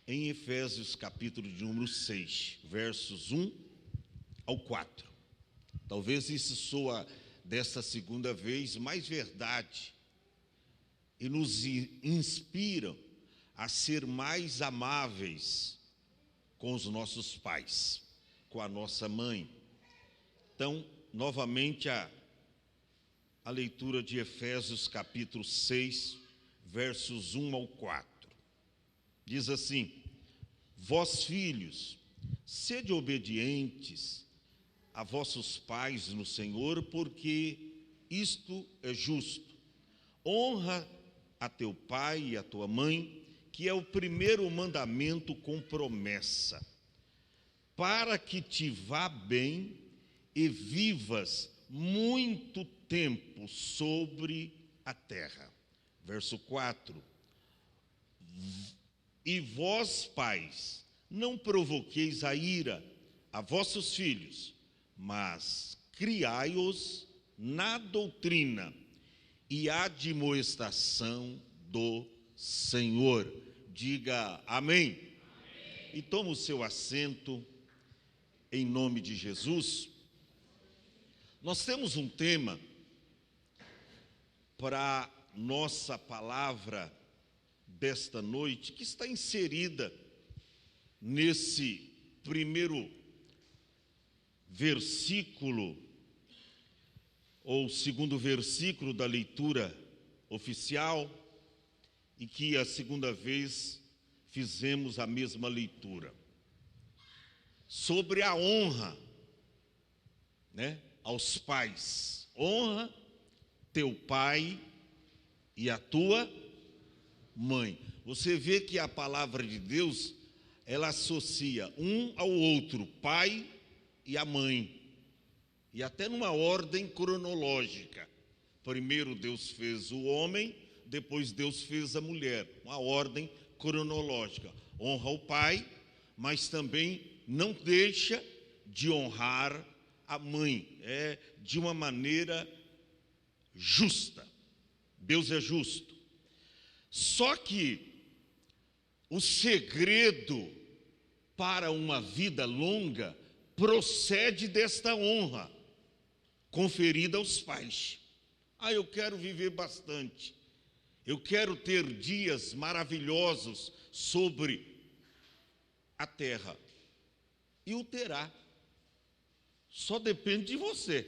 em Efésios capítulo de número 6, versos 1 ao 4. Talvez isso soa desta segunda vez mais verdade e nos inspira a ser mais amáveis com os nossos pais, com a nossa mãe. Então, novamente a leitura de Efésios capítulo 6, versos 1 ao 4. Diz assim: vós filhos, sede obedientes a vossos pais no Senhor, porque isto é justo. Honra a teu pai e a tua mãe, que é o primeiro mandamento com promessa, para que te vá bem e vivas muito tempo sobre a terra. Verso 4. E vós, pais, não provoqueis a ira a vossos filhos, mas criai-os na doutrina e admoestação do Senhor. Diga amém. Amém. E toma o seu assento em nome de Jesus. Nós temos um tema para nossa palavra desta noite, que está inserida nesse primeiro versículo, ou segundo versículo da leitura oficial, e que a segunda vez fizemos a mesma leitura, sobre a honra, aos pais. Honra teu pai e a tua mãe. Você vê que a palavra de Deus, ela associa um ao outro, pai e a mãe, e até numa ordem cronológica. Primeiro Deus fez o homem, depois Deus fez a mulher, uma ordem cronológica. Honra o pai, mas também não deixa de honrar a mãe, de uma maneira justa. Deus é justo. Só que o segredo para uma vida longa procede desta honra conferida aos pais. Eu quero viver bastante, eu quero ter dias maravilhosos sobre a terra, e o terá. Só depende de você,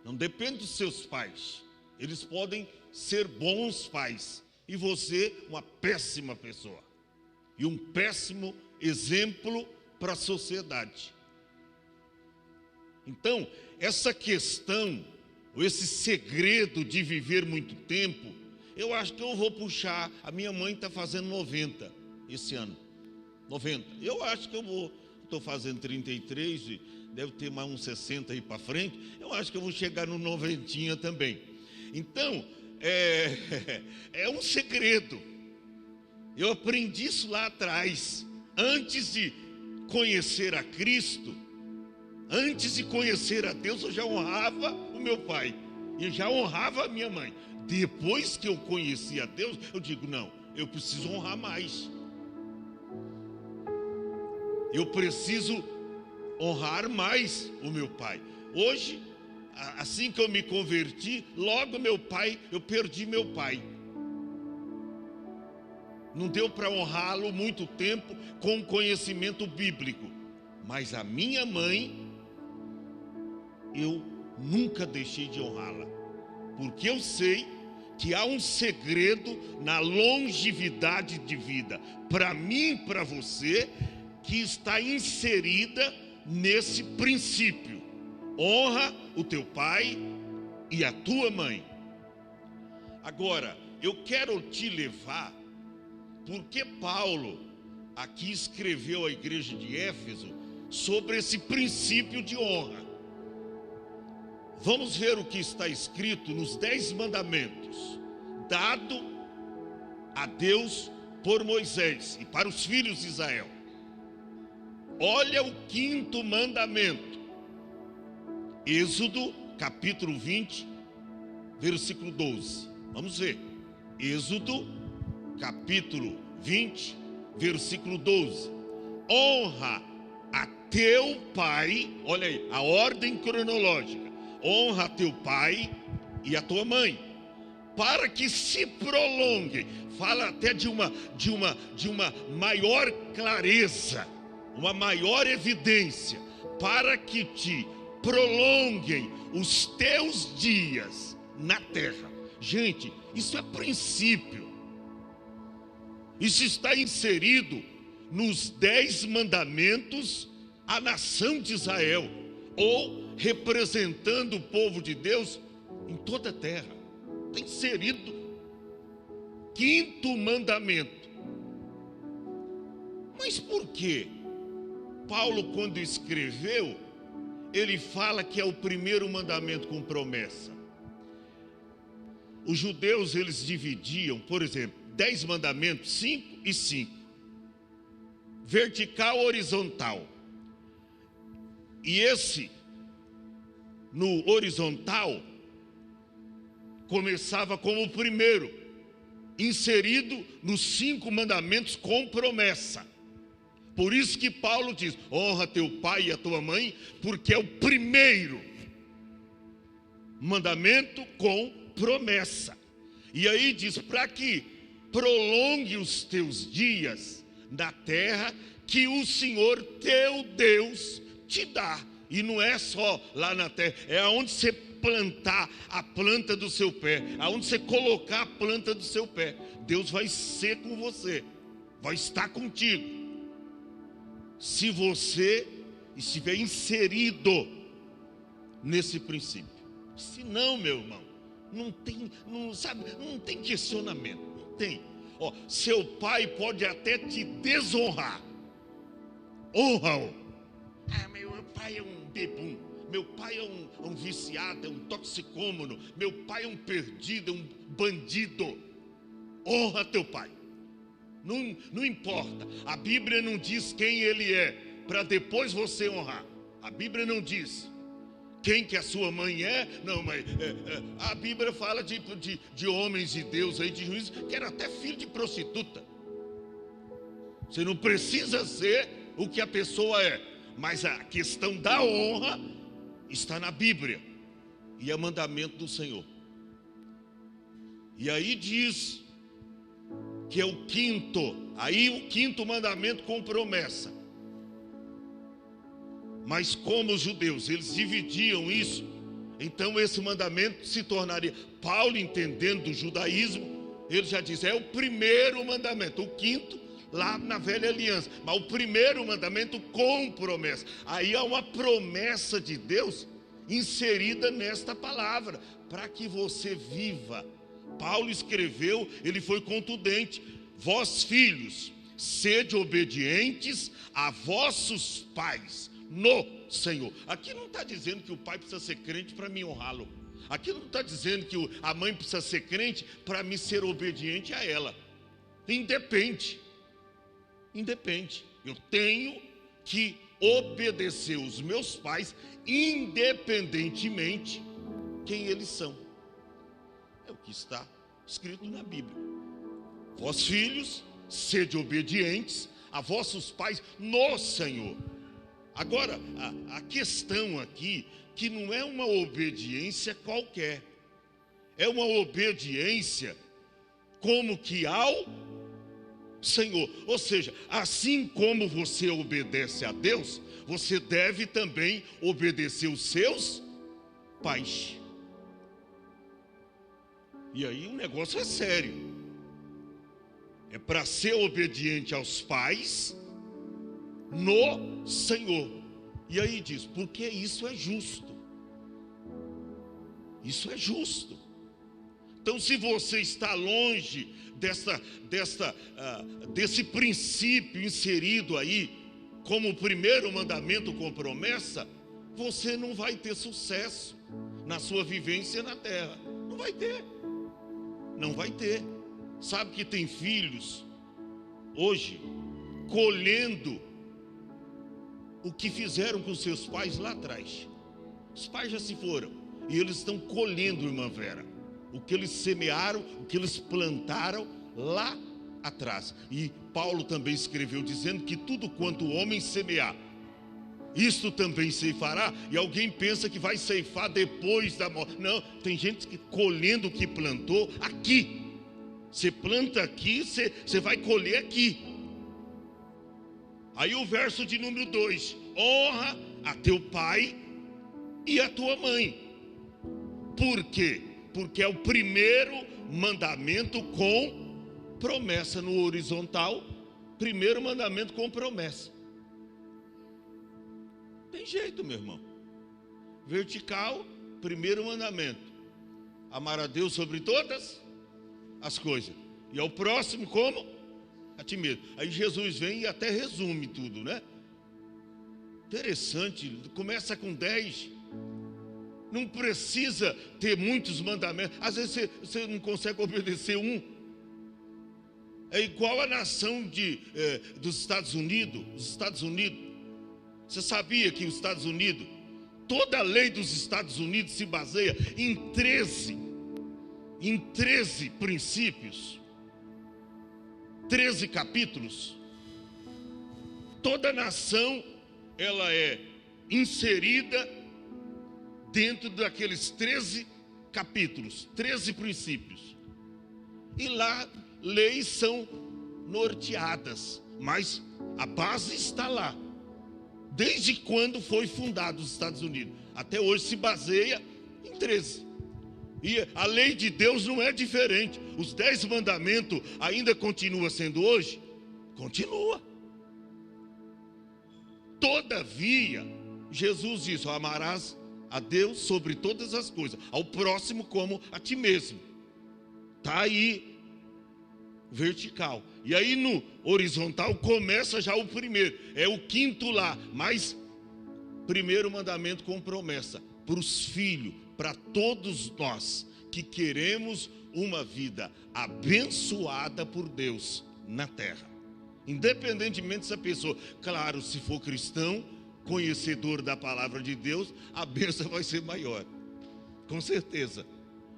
não depende dos seus pais. Eles podem ser bons pais e você uma péssima pessoa e um péssimo exemplo para a sociedade. Então, essa questão, esse segredo de viver muito tempo, eu acho que eu vou puxar. A minha mãe está fazendo 90 esse ano, 90. Eu acho que eu vou, estou fazendo 33 e deve ter mais uns 60 aí para frente. Eu acho que eu vou chegar no 90 também. Então, é um segredo. Eu aprendi isso lá atrás, antes de conhecer a Cristo, antes de conhecer a Deus, eu já honrava o meu pai, e já honrava a minha mãe. Depois que eu conheci a Deus, eu digo, não, eu preciso honrar mais. Eu preciso honrar mais o meu pai. Hoje, assim que eu me converti, logo eu perdi meu pai. Não deu para honrá-lo muito tempo com conhecimento bíblico. Mas a minha mãe, eu nunca deixei de honrá-la. Porque eu sei que há um segredo na longevidade de vida, para mim e para você, que está inserida nesse princípio. Honra o teu pai e a tua mãe. Agora, eu quero te levar, porque Paulo aqui escreveu à igreja de Éfeso sobre esse princípio de honra. Vamos ver o que está escrito nos 10 mandamentos, dado a Deus por Moisés e para os filhos de Israel. Olha o 5º mandamento. Êxodo, capítulo 20, versículo 12. Vamos ver. Êxodo, capítulo 20, versículo 12: honra a teu pai, olha aí, a ordem cronológica, honra a teu pai e a tua mãe, para que se prolongue. Fala até de uma maior clareza, uma maior evidência, para que te prolonguem os teus dias na terra. Gente, isso é princípio. Isso está inserido nos 10 mandamentos à nação de Israel, ou representando o povo de Deus em toda a terra. Está inserido. 5º mandamento. Mas por quê? Paulo, quando escreveu, ele fala que é o primeiro mandamento com promessa. Os judeus, eles dividiam, por exemplo, 10 mandamentos, 5 e 5. Vertical, horizontal. E esse, no horizontal, começava como o primeiro, inserido nos 5 mandamentos com promessa. Por isso que Paulo diz: honra teu pai e a tua mãe, porque é o primeiro mandamento com promessa. E aí diz: para que prolongue os teus dias na terra que o Senhor teu Deus te dá. E não é só lá na terra, é aonde você plantar a planta do seu pé, aonde você colocar a planta do seu pé, Deus vai ser com você, vai estar contigo, se você estiver inserido nesse princípio. Se não, meu irmão, não tem questionamento, não tem. Seu pai pode até te desonrar, honra-o. Meu pai é um bebum, meu pai é um viciado, é um toxicômano, meu pai é um perdido, é um bandido. Honra teu pai. Não importa, a Bíblia não diz quem ele é, para depois você honrar. A Bíblia não diz quem que a sua mãe é. Não, mas a Bíblia fala de homens de Deus aí, de juízes, que era até filho de prostituta. Você não precisa ser o que a pessoa é, mas a questão da honra está na Bíblia, e é mandamento do Senhor. E aí diz que é o 5º, aí o 5º mandamento com promessa. Mas como os judeus, eles dividiam isso, então esse mandamento se tornaria, Paulo, entendendo do judaísmo, ele já diz: é o primeiro mandamento, o 5º lá na velha aliança, mas o primeiro mandamento com promessa. Aí há uma promessa de Deus inserida nesta palavra, para que você viva. Paulo escreveu, ele foi contundente: vós filhos, sede obedientes a vossos pais no Senhor. Aqui não está dizendo que o pai precisa ser crente para me honrá-lo. Aqui não está dizendo que a mãe precisa ser crente para me ser obediente a ela. Independe. Eu tenho que obedecer os meus pais, independentemente quem eles são. É o que está escrito na Bíblia. Vós filhos, sede obedientes a vossos pais no Senhor. Agora, a questão aqui, que não é uma obediência qualquer, é uma obediência como que ao Senhor. Ou seja, assim como você obedece a Deus, você deve também obedecer os seus pais. E aí o negócio é sério. É para ser obediente aos pais no Senhor. E aí diz: porque isso é justo. Isso é justo. Então, se você está longe desse princípio inserido aí, como o primeiro mandamento com promessa, você não vai ter sucesso na sua vivência na terra. Não vai ter. Não vai ter. Sabe que tem filhos hoje colhendo o que fizeram com seus pais lá atrás. Os pais já se foram e eles estão colhendo, irmã Vera, o que eles semearam, o que eles plantaram lá atrás. E Paulo também escreveu dizendo que tudo quanto o homem semear, isto também ceifará. E alguém pensa que vai ceifar depois da morte. Não, tem gente que colhendo o que plantou aqui. Você planta aqui, você vai colher aqui. Aí o verso de número 2: honra a teu pai e a tua mãe. Por quê? Porque é o primeiro mandamento com promessa. No horizontal, primeiro mandamento com promessa. Tem jeito, meu irmão. Vertical, primeiro mandamento: amar a Deus sobre todas as coisas, e ao próximo como a ti mesmo. Aí Jesus vem e até resume tudo, né? Interessante, começa com 10. Não precisa ter muitos mandamentos. Às vezes você não consegue obedecer um. É igual a nação dos Estados Unidos. Os Estados Unidos. Você sabia que os Estados Unidos, toda a lei dos Estados Unidos se baseia em 13 princípios, 13 capítulos. Toda nação, ela é inserida dentro daqueles 13 capítulos, 13 princípios. E lá, leis são norteadas, mas a base está lá. Desde quando foi fundado os Estados Unidos, até hoje se baseia em 13. E a lei de Deus não é diferente. Os 10 mandamentos ainda continua sendo hoje? Continua. Todavia, Jesus disse: amarás a Deus sobre todas as coisas, ao próximo como a ti mesmo. Está aí, vertical. E aí no horizontal começa já o primeiro, é o quinto lá, mas primeiro mandamento com promessa para os filhos, para todos nós que queremos uma vida abençoada por Deus na terra. Independentemente dessa pessoa, claro, se for cristão, conhecedor da palavra de Deus, a bênção vai ser maior, com certeza.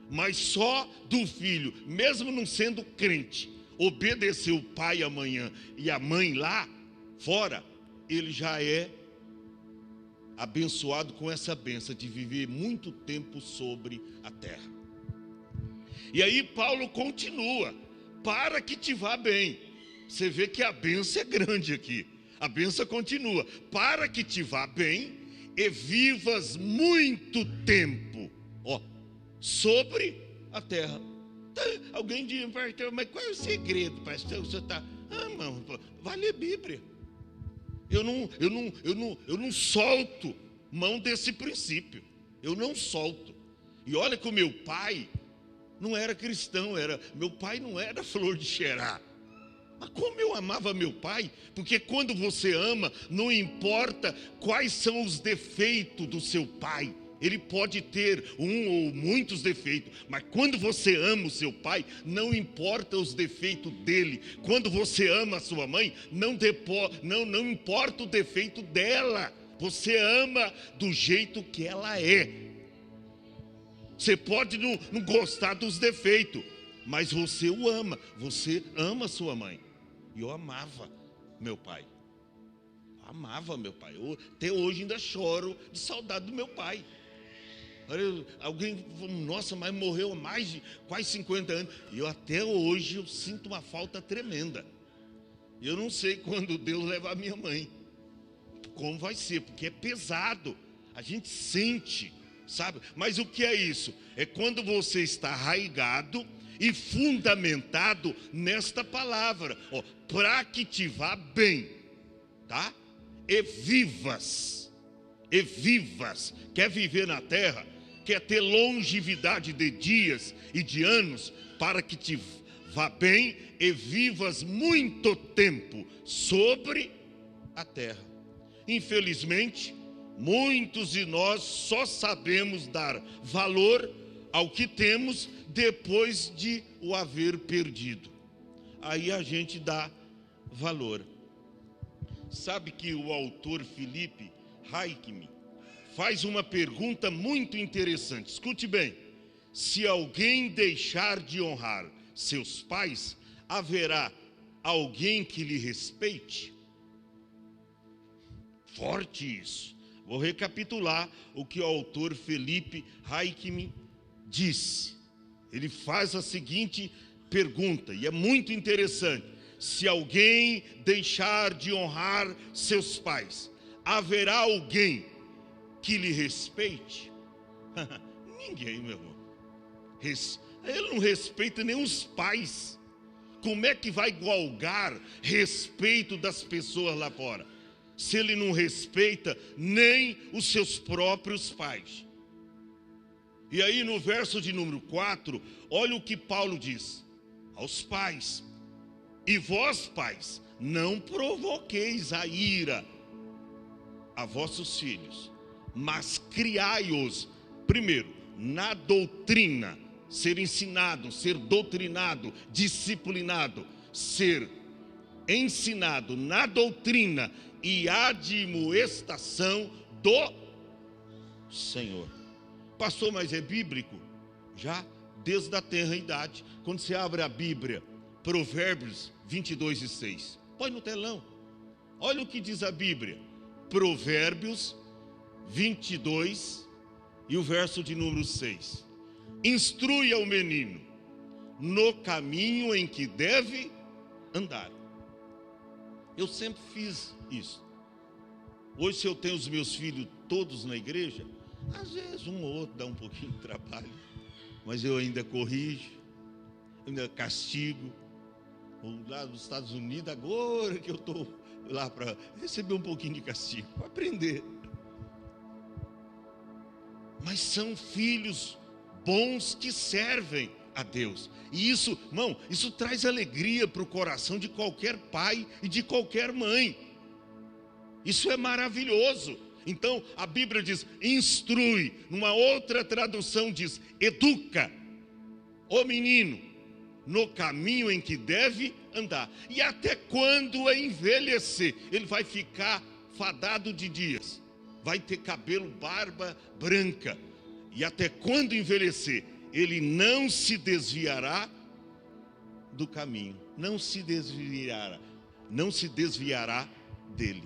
Mas só do filho, mesmo não sendo crente, obedecer o pai amanhã e a mãe lá fora, ele já é abençoado com essa bênção de viver muito tempo sobre a terra. E aí Paulo continua: para que te vá bem. Você vê que a bênção é grande aqui. A bênção continua: para que te vá bem e vivas muito tempo, sobre a terra. Alguém diz: pastor, mas qual é o segredo, pastor? Você está, irmão, vai ler Bíblia. Eu não solto mão desse princípio. Eu não solto. E olha que o meu pai não era cristão, meu pai não era flor de cheirar. Mas como eu amava meu pai, porque quando você ama, não importa quais são os defeitos do seu pai, ele pode ter um ou muitos defeitos, mas quando você ama o seu pai, não importa os defeitos dele. Quando você ama a sua mãe, não importa o defeito dela, você ama do jeito que ela é. Você pode não gostar dos defeitos, mas você o ama, você ama sua mãe. E eu amava meu pai. Eu, até hoje ainda choro de saudade do meu pai. Alguém falou: nossa, mas morreu há mais de quase 50 anos. E eu até hoje eu sinto uma falta tremenda. Eu não sei quando Deus levar a minha mãe, como vai ser, porque é pesado. A gente sente, sabe? Mas o que é isso? É quando você está arraigado e fundamentado nesta palavra, para que te vá bem, tá? E vivas. Quer viver na terra? Quer ter longevidade de dias e de anos? Para que te vá bem e vivas muito tempo sobre a terra. Infelizmente, muitos de nós só sabemos dar valor ao que temos depois de o haver perdido. Aí a gente dá valor. Sabe que o autor Philip Ryken faz uma pergunta muito interessante. Escute bem: se alguém deixar de honrar seus pais, haverá alguém que lhe respeite? Forte isso. Vou recapitular o que o autor Felipe Hayekman disse. Ele faz a seguinte pergunta, e é muito interessante: se alguém deixar de honrar seus pais, haverá alguém que lhe respeite? Ninguém, meu irmão. Ele não respeita nem os pais. Como é que vai galgar respeito das pessoas lá fora, se ele não respeita nem os seus próprios pais? E aí no verso de número 4, olha o que Paulo diz aos pais: e vós, pais, não provoqueis a ira a vossos filhos, mas criai-os, primeiro, na doutrina. Ser ensinado, ser doutrinado, disciplinado, ser ensinado na doutrina e admoestação do Senhor. Pastor, mas é bíblico? Já desde a tenra idade. Quando você abre a Bíblia, Provérbios 22:6, põe no telão, olha o que diz a Bíblia. Provérbios 22 e o verso de número 6: instrui ao menino no caminho em que deve andar. Eu sempre fiz isso. Hoje, se eu tenho os meus filhos todos na igreja, às vezes um ou outro dá um pouquinho de trabalho, mas eu ainda corrijo, ainda castigo. Lá nos Estados Unidos, agora que eu estou lá para receber um pouquinho de castigo, para aprender. Mas são filhos bons que servem a Deus. E isso, irmão, isso traz alegria para o coração de qualquer pai e de qualquer mãe. Isso é maravilhoso. Então a Bíblia diz instrui, numa outra tradução diz educa o menino no caminho em que deve andar. E até quando envelhecer, ele vai ficar fadado de dias, vai ter cabelo, barba branca. E até quando envelhecer, ele não se desviará do caminho, não se desviará dele.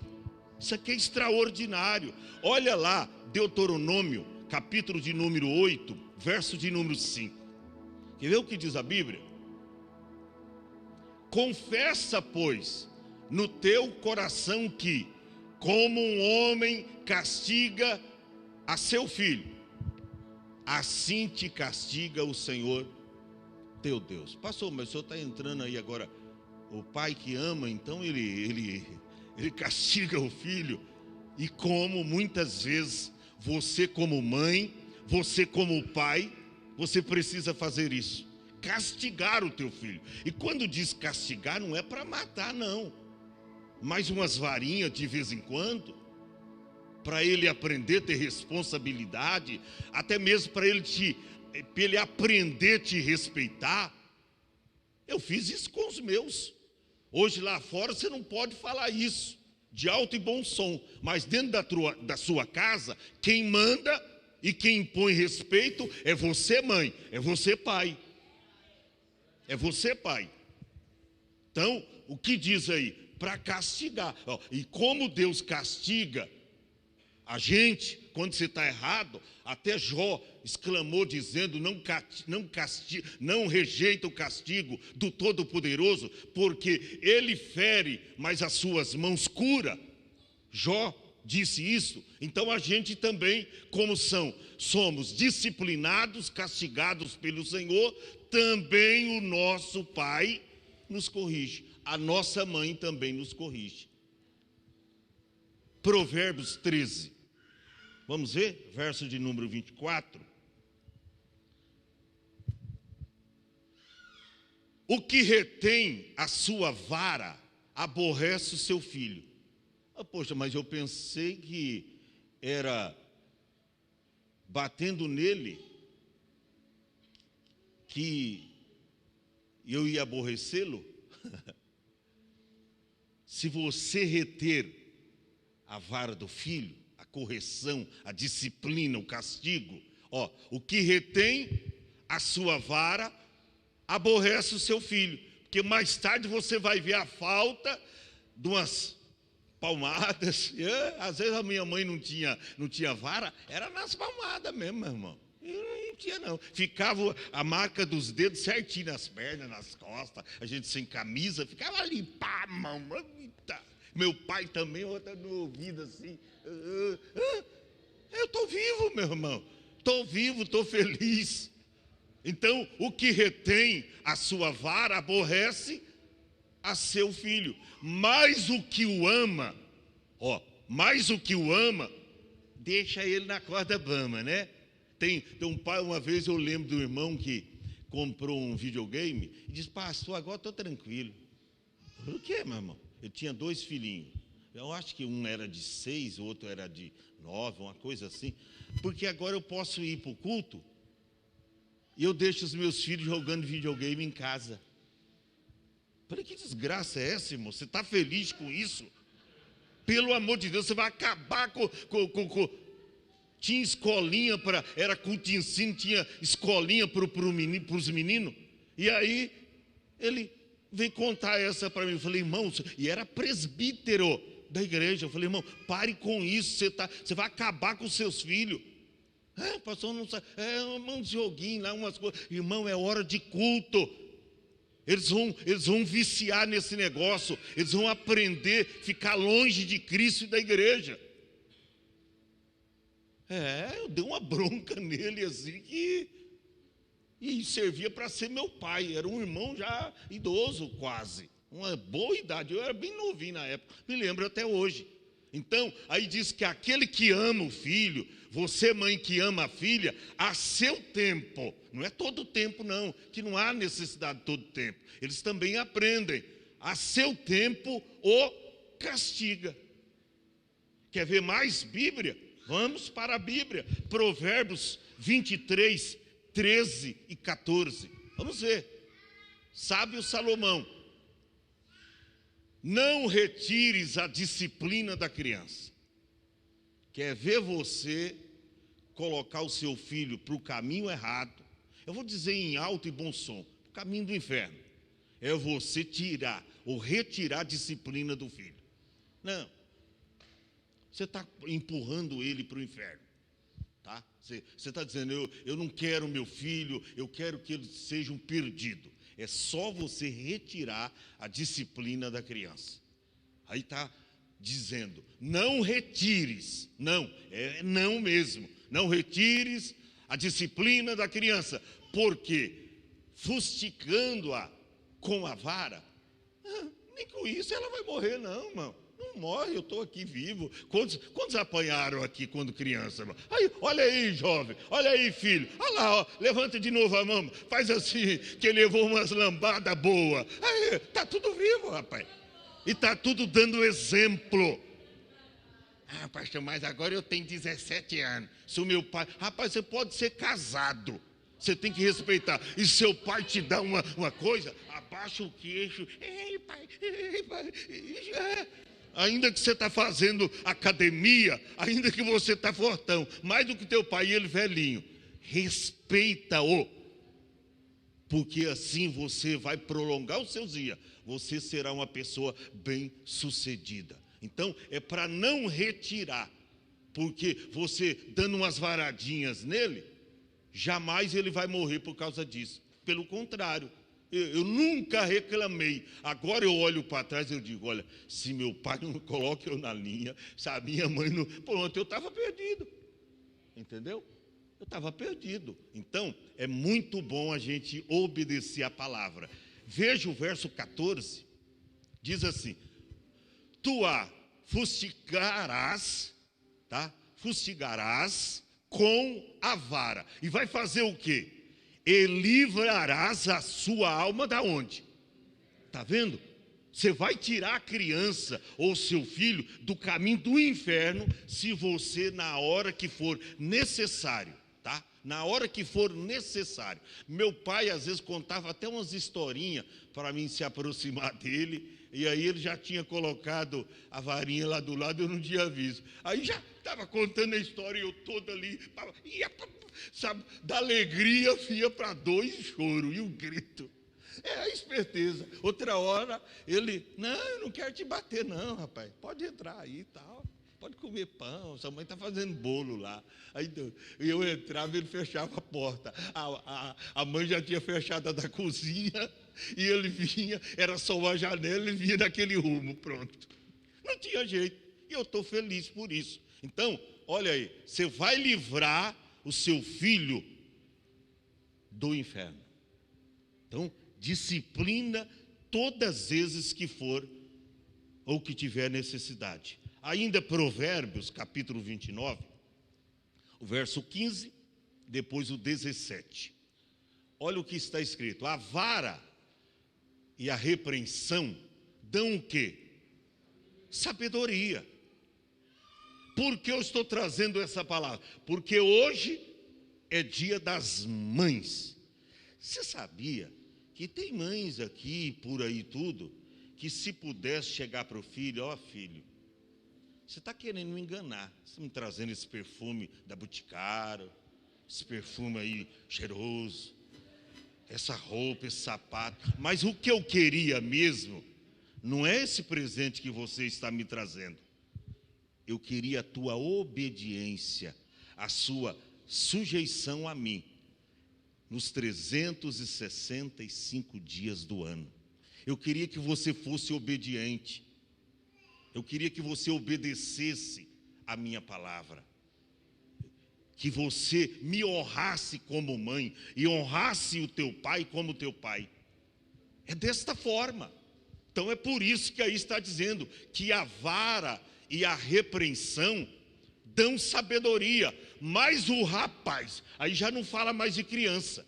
Isso aqui é extraordinário. Olha lá, Deuteronômio, capítulo de número 8, verso de número 5. Quer ver o que diz a Bíblia? Confessa, pois, no teu coração que, como um homem castiga a seu filho, assim te castiga o Senhor teu Deus. Pastor, mas o senhor está entrando aí agora, o pai que ama, então ele castiga o filho. E como muitas vezes você como mãe, você como pai, você precisa fazer isso, castigar o teu filho. E quando diz castigar, não é para matar não, mas umas varinhas de vez em quando, para ele aprender a ter responsabilidade, até mesmo para ele aprender a te respeitar. Eu fiz isso com os meus. Hoje lá fora você não pode falar isso de alto e bom som, mas dentro da sua casa, quem manda e quem impõe respeito é você, mãe, é você, pai. É você, pai. Então, o que diz aí? Para castigar. E como Deus castiga a gente, quando você está errado, até Jó exclamou dizendo, não rejeita o castigo do Todo-Poderoso, porque ele fere, mas as suas mãos cura. Jó disse isso. Então a gente também, como somos disciplinados, castigados pelo Senhor, também o nosso pai nos corrige, a nossa mãe também nos corrige. Provérbios 13. Vamos ver, verso de número 24. O que retém a sua vara aborrece o seu filho. Poxa, mas eu pensei que era batendo nele que eu ia aborrecê-lo. Se você reter a vara do filho, a correção, a disciplina, o castigo, o que retém a sua vara aborrece o seu filho, Porque mais tarde você vai ver a falta de umas palmadas. Às vezes a minha mãe não tinha vara, era nas palmadas mesmo, meu irmão. Não tinha não. Ficava a marca dos dedos certinho nas pernas, nas costas, a gente sem camisa, ficava ali, pá, mão. Meu pai também, outra no ouvido assim. Eu estou vivo, meu irmão. Estou vivo, estou feliz. Então, o que retém a sua vara aborrece a seu filho. Mas o que o ama, deixa ele na corda bamba, né? Tem um pai, uma vez eu lembro do irmão que comprou um videogame e disse, pastor, agora estou tranquilo. Eu falei, o que, meu irmão? Eu tinha 2 filhinhos. Eu acho que um era de 6, o outro era de 9, uma coisa assim. Porque agora eu posso ir para o culto e eu deixo os meus filhos jogando videogame em casa. Falei, que desgraça é essa, irmão? Você está feliz com isso? Pelo amor de Deus, você vai acabar com... Tinha escolinha era culto de ensino, tinha escolinha para os meninos. E aí, ele veio contar essa para mim. Eu falei, irmão, e era presbítero da igreja. Eu falei, irmão, pare com isso, você vai acabar com os seus filhos. Pastor, não sabe. Um joguinho lá, umas coisas. Irmão, é hora de culto. Eles vão viciar nesse negócio. Eles vão aprender a ficar longe de Cristo e da igreja. Eu dei uma bronca nele assim e servia para ser meu pai. Era um irmão já idoso quase. Uma boa idade. Eu era bem novinho na época. Me lembro até hoje. Então, aí diz que aquele que ama o filho, você mãe que ama a filha, a seu tempo, não é todo tempo não, que não há necessidade de todo tempo, eles também aprendem, a seu tempo o castiga. Quer ver mais Bíblia? Vamos para a Bíblia, Provérbios 23, 13 e 14, vamos ver, sábio Salomão, não retires a disciplina da criança. Quer ver você colocar o seu filho para o caminho errado? Eu vou dizer em alto e bom som, o caminho do inferno. É você tirar ou retirar a disciplina do filho. Não. Você está empurrando ele para o inferno. Tá? Você está dizendo, eu não quero meu filho, eu quero que ele seja um perdido. É só você retirar a disciplina da criança. Aí está dizendo, não retires, não mesmo, não retires a disciplina da criança, porque fustigando-a com a vara, nem com isso ela vai morrer não, irmão. Não morre, eu estou aqui vivo. Quantos apanharam aqui quando criança? Irmão? Aí, olha aí, jovem, olha aí, filho. Olha lá, levanta de novo a mão, faz assim, que levou umas lambadas boas. Aí, está tudo vivo, rapaz. E está tudo dando exemplo. Pastor, mas agora eu tenho 17 anos. Se o meu pai... Rapaz, você pode ser casado. Você tem que respeitar. E seu pai te dá uma coisa, abaixa o queixo. Ei, pai. Ainda que você está fazendo academia, ainda que você está fortão, mais do que teu pai e ele velhinho, respeita-o, porque assim você vai prolongar os seus dias, você será uma pessoa bem-sucedida. Então, é para não retirar, porque você dando umas varadinhas nele, jamais ele vai morrer por causa disso. Pelo contrário, eu nunca reclamei. Agora eu olho para trás e eu digo, olha, se meu pai não coloca eu na linha, se a minha mãe não... Pronto, eu estava perdido. Entendeu? Eu estava perdido. Então, é muito bom a gente obedecer a palavra. Veja o verso 14. Diz assim, tu a fustigarás, tá? Fustigarás com a vara. E vai fazer o quê? E livrarás a sua alma da onde? Está vendo? Você vai tirar a criança ou seu filho do caminho do inferno se você, na hora que for necessário, tá? Na hora que for necessário. Meu pai, às vezes, contava até umas historinhas para mim se aproximar dele, e aí ele já tinha colocado a varinha lá do lado, eu não tinha visto. Aí já estava contando a história, eu todo ali, sabe, da alegria ia para 2 choro e um grito. É a esperteza. Outra hora, ele, não, eu não quero te bater não, rapaz. Pode entrar aí e tal. Pode comer pão, sua mãe está fazendo bolo lá. Aí então, eu entrava e ele fechava a porta. A mãe já tinha fechado a da cozinha e ele vinha, era só uma janela e vinha naquele rumo, pronto. Não tinha jeito. E eu estou feliz por isso. Então, olha aí, você vai livrar o seu filho do inferno. Então, disciplina todas as vezes que for ou que tiver necessidade. Ainda Provérbios, capítulo 29, o verso 15, depois o 17. Olha o que está escrito: a vara e a repreensão dão o quê? Sabedoria. Por que eu estou trazendo essa palavra? Porque hoje é dia das mães. Você sabia que tem mães aqui, por aí tudo, que se pudesse chegar para o filho, ó filho, você está querendo me enganar, você está me trazendo esse perfume da Boticário, esse perfume aí cheiroso, essa roupa, esse sapato, mas o que eu queria mesmo, não é esse presente que você está me trazendo. Eu queria a tua obediência, a sua sujeição a mim, nos 365 dias do ano. Eu queria que você fosse obediente. Eu queria que você obedecesse a minha palavra. Que você me honrasse como mãe e honrasse o teu pai como teu pai. É desta forma. Então é por isso que aí está dizendo que a vara e a repreensão dão sabedoria. Mas o rapaz, aí já não fala mais de criança.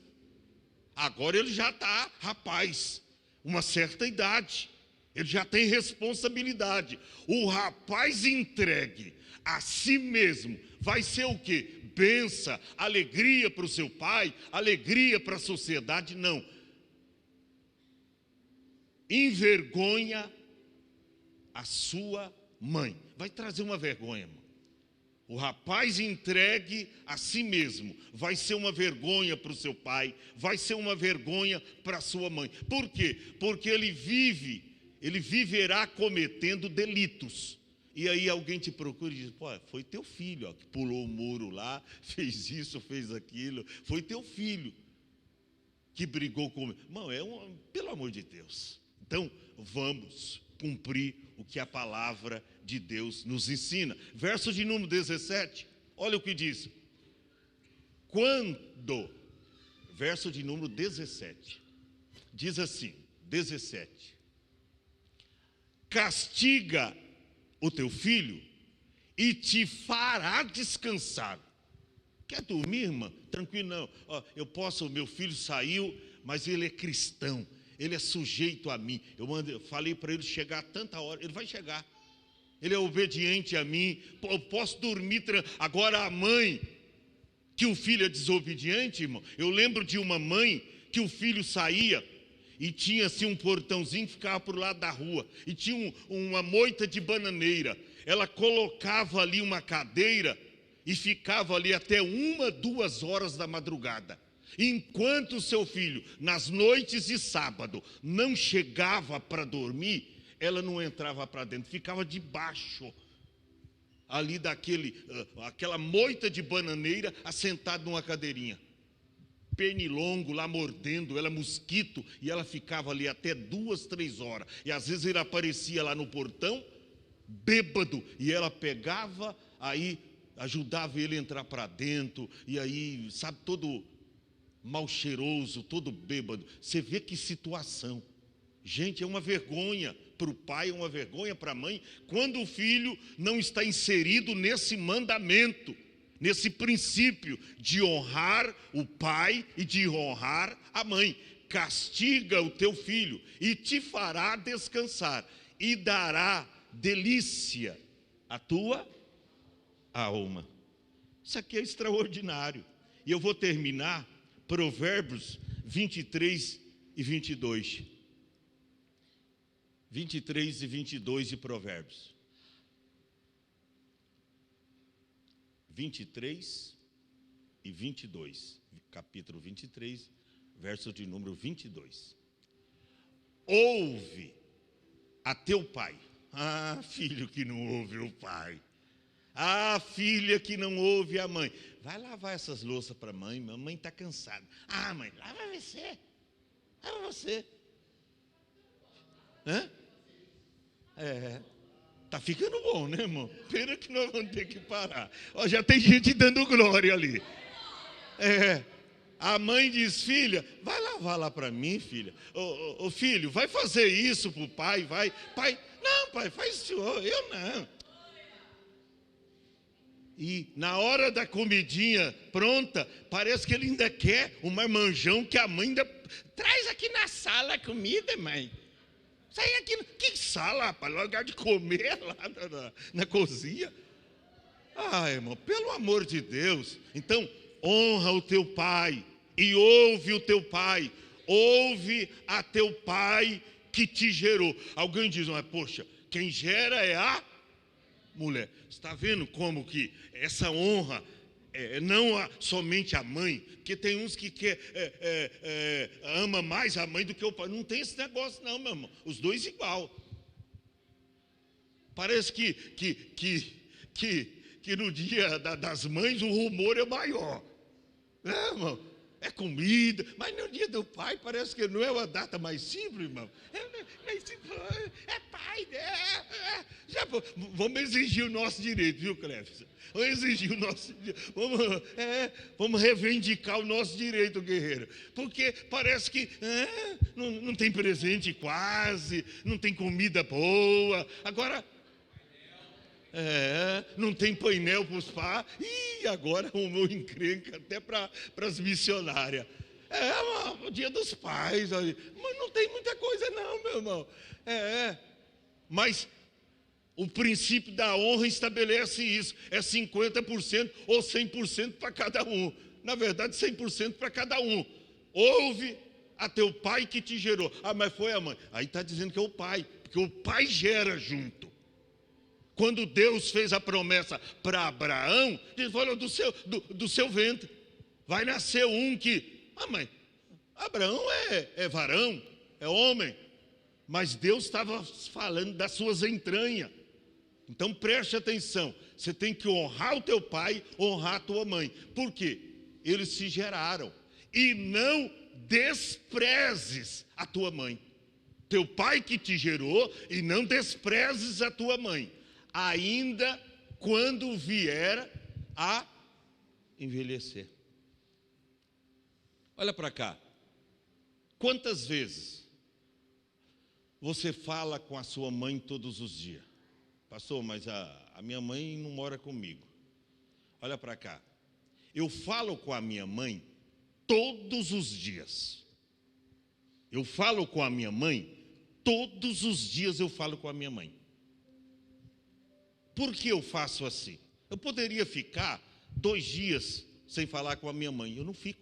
Agora ele já está rapaz, uma certa idade. Ele já tem responsabilidade. O rapaz entregue a si mesmo vai ser o quê? Bênção, alegria para o seu pai, alegria para a sociedade? Não. Envergonha a sua mãe. Vai trazer uma vergonha, irmão. O rapaz entregue a si mesmo vai ser uma vergonha para o seu pai, vai ser uma vergonha para a sua mãe. Por quê? Porque ele viverá cometendo delitos. E aí alguém te procura e diz, pô, foi teu filho, ó, que pulou o muro lá, fez isso, fez aquilo, foi teu filho que brigou com... Irmão, pelo amor de Deus. Então, vamos cumprir o que a palavra de Deus nos ensina. Verso de número 17, olha o que diz. Verso de número 17, diz assim, 17. Castiga o teu filho e te fará descansar. Quer dormir, irmã? Tranquilo, não. Ó, o meu filho saiu, mas ele é cristão, ele é sujeito a mim. Eu falei para ele chegar a tanta hora, ele vai chegar. Ele é obediente a mim, eu posso dormir. Agora a mãe, que o filho é desobediente, irmão. Eu lembro de uma mãe que o filho saía e tinha assim um portãozinho que ficava para o lado da rua. E tinha uma moita de bananeira. Ela colocava ali uma cadeira e ficava ali até 1, 2 horas da madrugada. Enquanto o seu filho, nas noites de sábado, não chegava para dormir, ela não entrava para dentro, ficava debaixo ali aquela moita de bananeira, assentado numa cadeirinha. Pernilongo lá mordendo, ela mosquito, e ela ficava ali até 2, 3 horas. E às vezes ele aparecia lá no portão, bêbado, e ela pegava, aí ajudava ele a entrar para dentro, e aí, sabe, todo mal cheiroso, todo bêbado. Você vê que situação. Gente, é uma vergonha para o pai, é uma vergonha para a mãe, quando o filho não está inserido nesse mandamento, nesse princípio de honrar o pai e de honrar a mãe. Castiga o teu filho e te fará descansar e dará delícia à tua alma. Isso aqui é extraordinário. E eu vou terminar Provérbios 23 e 22. 23 e 22 de Provérbios. 23 e 22. Capítulo 23, verso de número 22. ouve a teu pai. Ah, filho que não ouve o pai. Ah, filha que não ouve a mãe. Vai lavar essas louças para a mãe. Mamãe está cansada. Ah, mãe, lava você. Lava você. Hã? Tá ficando bom, né, irmão? Pena que nós vamos ter que parar. Ó, já tem gente dando glória ali. A mãe diz, filha, vai lavar lá para mim, filha. Ô, filho, vai fazer isso para o pai, vai. Pai, não, pai, faz isso. Eu não. E na hora da comidinha pronta, parece que ele ainda quer um marmanjão que a mãe ainda... Traz aqui na sala a comida, mãe. Sai aqui, que sala, rapaz, lugar de comer lá na cozinha. Ah, irmão, pelo amor de Deus. Então, honra o teu pai e ouve o teu pai. Ouve a teu pai que te gerou. Alguém diz, mas poxa, quem gera é a mulher. Está vendo como que essa honra não somente a mãe, porque tem uns que ama mais a mãe do que o pai. Não tem esse negócio não, meu irmão. Os dois igual. Parece que no dia das mães o rumor é maior. Né, irmão? É comida, mas no dia do pai parece que não é uma data mais simples, irmão. É pai, né? Vamos exigir o nosso direito, viu, Clévis? Vamos exigir o nosso direito. Vamos reivindicar o nosso direito, guerreiro. Porque parece que não tem presente quase, não tem comida boa. Agora... não tem painel para os pais. E agora arrumou encrenca até para as missionárias. O dia dos pais. Mas não tem muita coisa não, meu irmão. Mas o princípio da honra estabelece isso. É 50% ou 100% para cada um. Na verdade, 100% para cada um. Ouve a teu pai que te gerou. Ah, mas foi a mãe. Aí está dizendo que é o pai. Porque o pai gera junto. Quando Deus fez a promessa para Abraão, ele falou do seu ventre. Vai nascer um que... Ah, mãe, Abraão é varão, é homem. Mas Deus estava falando das suas entranhas. Então preste atenção. Você tem que honrar o teu pai, honrar a tua mãe. Por quê? Eles se geraram. E não desprezes a tua mãe. Teu pai que te gerou, e não desprezes a tua mãe. Ainda quando vier a envelhecer. Olha para cá. Quantas vezes você fala com a sua mãe todos os dias? Pastor, mas a minha mãe não mora comigo. Olha para cá. Eu falo com a minha mãe todos os dias. Eu falo com a minha mãe, todos os dias eu falo com a minha mãe. Por que eu faço assim? Eu poderia ficar 2 dias sem falar com a minha mãe. Eu não fico.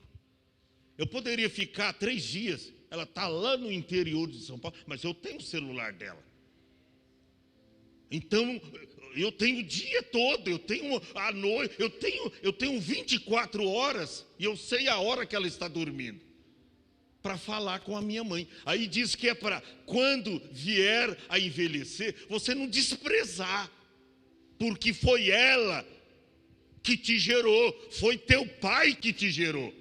Eu poderia ficar 3 dias. Ela está lá no interior de São Paulo, mas eu tenho o celular dela. Então, eu tenho o dia todo, eu tenho a noite, eu tenho 24 horas e eu sei a hora que ela está dormindo para falar com a minha mãe. Aí diz que é para quando vier a envelhecer, você não desprezar. Porque foi ela que te gerou, foi teu pai que te gerou.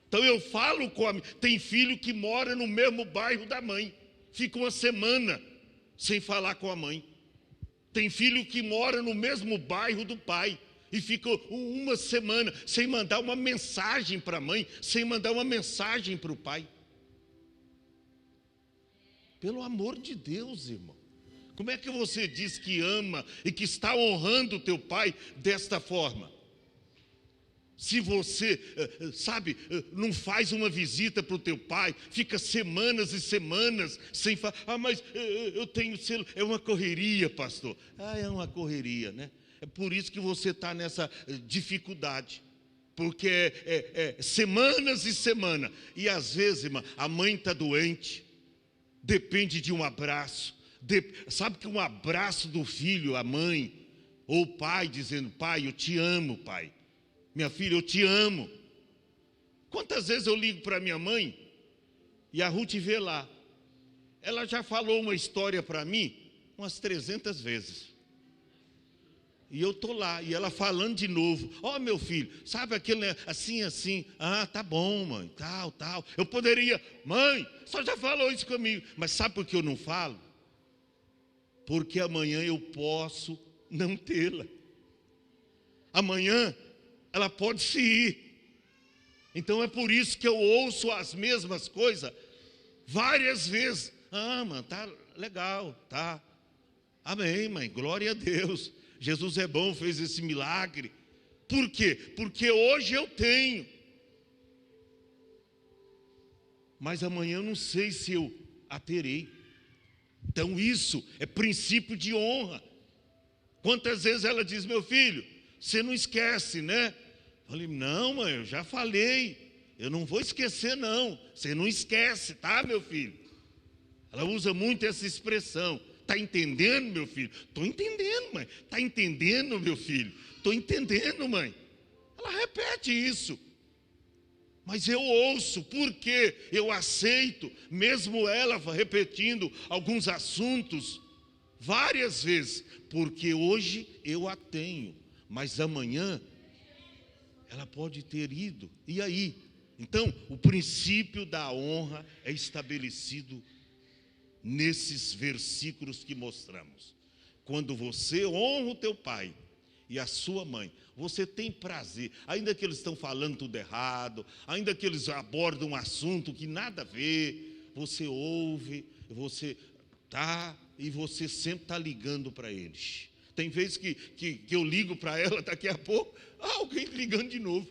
Então eu falo com a... Tem filho que mora no mesmo bairro da mãe, fica uma semana sem falar com a mãe. Tem filho que mora no mesmo bairro do pai e fica uma semana sem mandar uma mensagem para a mãe, sem mandar uma mensagem para o pai. Pelo amor de Deus, irmão. Como é que você diz que ama e que está honrando o teu pai desta forma? Se você, não faz uma visita para o teu pai, fica semanas e semanas sem falar. Ah, mas eu tenho celular. É uma correria, pastor. Ah, é uma correria, né? É por isso que você está nessa dificuldade. Porque é semanas e semanas. E às vezes, irmã, a mãe está doente, depende de um abraço. Sabe que um abraço do filho, a mãe, ou o pai dizendo, pai, eu te amo, pai. Minha filha, eu te amo. Quantas vezes eu ligo para minha mãe e a Ruth vê lá. ela já falou uma história para mim umas 300 vezes. E eu estou lá, e ela falando de novo. Ó, meu filho, sabe aquele assim, assim. Ah, tá bom, mãe, tal, tal. Eu poderia, mãe, só já falou isso comigo. Mas sabe por que eu não falo? Porque amanhã eu posso não tê-la. Amanhã ela pode se ir. Então é por isso que eu ouço as mesmas coisas várias vezes. Ah, mano, tá legal, tá. Amém, mãe, glória a Deus. Jesus é bom, fez esse milagre. Por quê? Porque hoje eu tenho. Mas amanhã eu não sei se eu a terei. Então isso é princípio de honra. Quantas vezes ela diz, meu filho, você não esquece, né? Eu falei, não, mãe, eu já falei. Eu não vou esquecer, não. Você não esquece, tá, meu filho? Ela usa muito essa expressão. Está entendendo, meu filho? Estou entendendo, mãe. Está entendendo, meu filho? Estou entendendo, mãe. Ela repete isso. Mas eu ouço, porque eu aceito, mesmo ela repetindo alguns assuntos várias vezes, porque hoje eu a tenho, mas amanhã ela pode ter ido. E aí? Então, o princípio da honra é estabelecido nesses versículos que mostramos. Quando você honra o teu pai e a sua mãe, você tem prazer, ainda que eles estão falando tudo errado, ainda que eles abordam um assunto que nada a ver, você ouve, você e você sempre está ligando para eles. Tem vezes que eu ligo para ela, daqui a pouco, alguém ligando de novo.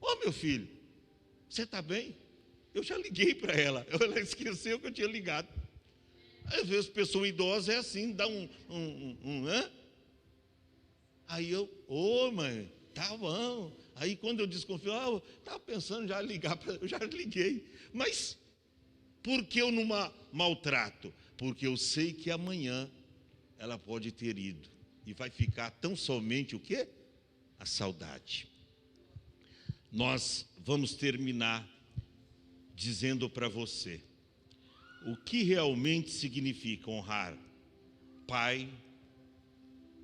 Ô, meu filho, você está bem? Eu já liguei para ela, ela esqueceu que eu tinha ligado. Às vezes pessoa idosa é assim, dá né? Aí eu, mãe, tá bom. Aí quando eu desconfio, estava pensando já ligar, eu já liguei. Mas por que eu não maltrato? Porque eu sei que amanhã ela pode ter ido. E vai ficar tão somente o quê? A saudade. Nós vamos terminar dizendo para você o que realmente significa honrar pai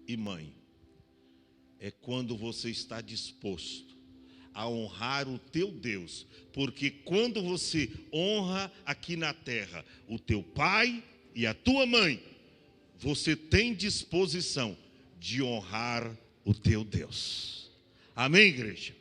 e mãe. É quando você está disposto a honrar o teu Deus, porque quando você honra aqui na terra o teu pai e a tua mãe, você tem disposição de honrar o teu Deus. Amém, igreja?